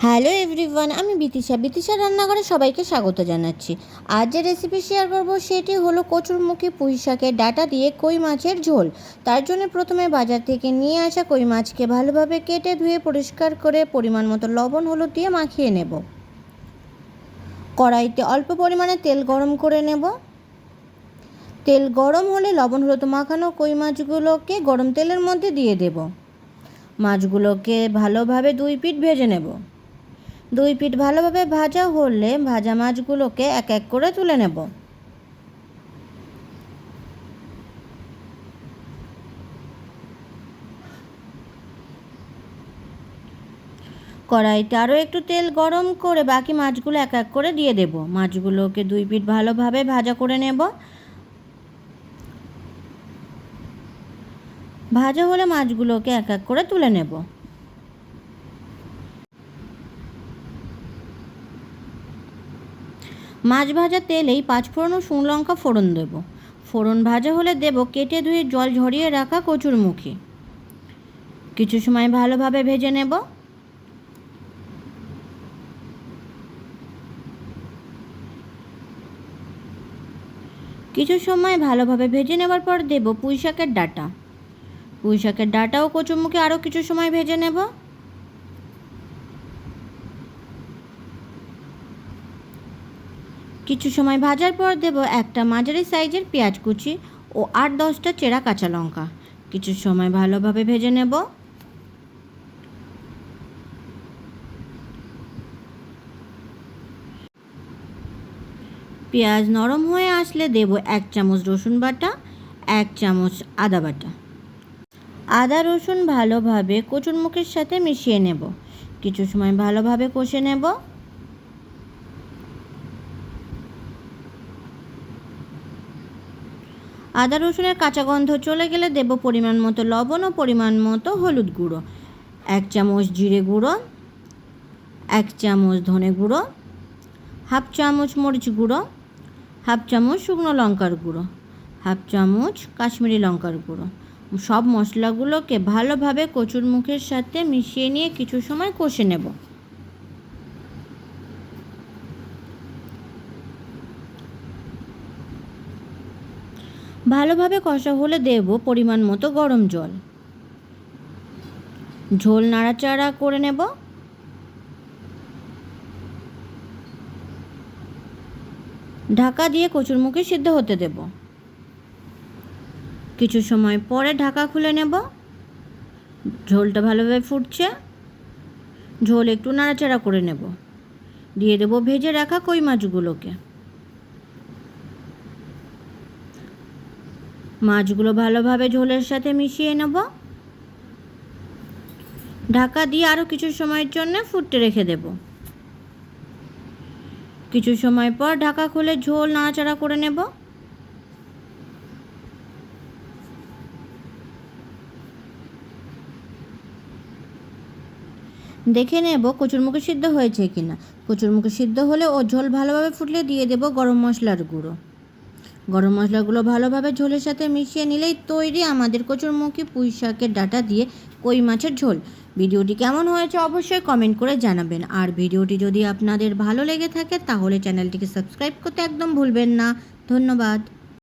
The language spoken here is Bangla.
হ্যালো এভরিওয়ান, আমি বিতিশা রান্নাঘরে সবাইকে স্বাগত জানাচ্ছি। আজ যে রেসিপি শেয়ার করব সেটি হলো কচুরমুখী পুঁই শাকের ডাঁটা দিয়ে কই মাছের ঝোল। তার জন্য প্রথমে বাজার থেকে নিয়ে আসা কই মাছকে ভালোভাবে কেটে ধুয়ে পরিষ্কার করে পরিমাণ মতো লবণ হলুদ দিয়ে মাখিয়ে নেব। কড়াইতে অল্প পরিমাণে তেল গরম করে নেব। তেল গরম হলে লবণ হলুদ মাখানো কই মাছগুলোকে গরম তেলের মধ্যে দিয়ে দেব। মাছগুলোকে ভালোভাবে দুই পিঠ ভেজে নেব। দুই পিঠ ভালোভাবে ভাজা হলে ভাজা মাছগুলোকে এক এক করে তুলে নেব। কড়াইতে আরও একটু তেল গরম করে বাকি মাছগুলো এক এক করে দিয়ে দেব। মাছগুলোকে দুই পিঠ ভালোভাবে ভাজা করে নেব। ভাজা হলে মাছগুলোকে এক এক করে তুলে নেব। মাছ ভাজা তেলেই পাঁচফোড়ন ও শুকনো লঙ্কা ফোড়ন দেব। ফোড়ন ভাজা হলে দেব কেটে ধুয়ে জল ঝরিয়ে রাখা কচুরমুখী। কিছু সময় ভালোভাবে ভেজে নেব। কিছু সময় ভালোভাবে ভেজে নেবার পর দেব পুঁই শাকের ডাঁটা। পুঁই শাকের ডাঁটা ও কচুরমুখী আরও কিছু সময় ভেজে নেব। কিছু সময় ভাজার পর দেব একটা মাঝারি সাইজের পেঁয়াজ কুচি ও 8-10টা চেরা কাঁচা লঙ্কা। কিছু সময় ভালোভাবে ভেজে নেব। পেঁয়াজ নরম হয়ে আসলে দেব 1 চামচ রসুন বাটা, 1 চামচ আদা বাটা। আদা রসুন ভালোভাবে কচুরমুখীর সাথে মিশিয়ে নেব। কিছু সময় ভালোভাবে কষে নেব। আদা রসুনের কাঁচা গন্ধ চলে গেলে দেব পরিমাণ মতো লবণ ও পরিমাণ মতো হলুদ গুঁড়ো, 1 চামচ জিরে গুঁড়ো, 1 চামচ ধনে গুঁড়ো, হাফ চামচ মরিচ গুঁড়ো, হাফ চামচ শুকনো লঙ্কার গুঁড়ো, হাফ চামচ কাশ্মীরি লঙ্কার গুঁড়ো। সব মশলাগুলোকে ভালোভাবে কচুরমুখীর সাথে মিশিয়ে নিয়ে কিছু সময় কষে নেব। ভালোভাবে কষা হলে দেব পরিমাণ মতো গরম জল। ঝোল নাড়াচাড়া করে নেব। ঢাকা দিয়ে কচুরমুখী সিদ্ধ হতে দেব। কিছু সময় পরে ঢাকা খুলে নেব। ঝোলটা ভালোভাবে ফুটছে। ঝোল একটু নাড়াচাড়া করে নেব। দিয়ে দেব ভেজে রাখা কই মাছগুলোকে। মাছগুলো ভালোভাবে ঝোলের সাথে মিশিয়ে নেব। ঢাকা দিয়ে আরও কিছু সময়ের জন্য ফুটতে রেখে দেব। কিছু সময় পর ঢাকা খুলে ঝোল নাড়াচাড়া করে নেব। দেখে নেব কচুরমুখী সিদ্ধ হয়েছে কিনা। কচুরমুখী সিদ্ধ হলে ও ঝোল ভালোভাবে ফুটলে দিয়ে দেব গরম মশলার গুঁড়ো। গরম মশলাগুলো ভালোভাবে ঝোলের সাথে মিশিয়ে নিলেই তৈরি আমাদের কচুরমুখী পুঁই শাকের ডাঁটা দিয়ে কই মাছের ঝোল। ভিডিওটি কেমন হয়েছে অবশ্যই কমেন্ট করে জানাবেন। আর ভিডিওটি যদি আপনাদের ভালো লেগে থাকে তাহলে চ্যানেলটিকে সাবস্ক্রাইব করতে একদম ভুলবেন না। ধন্যবাদ।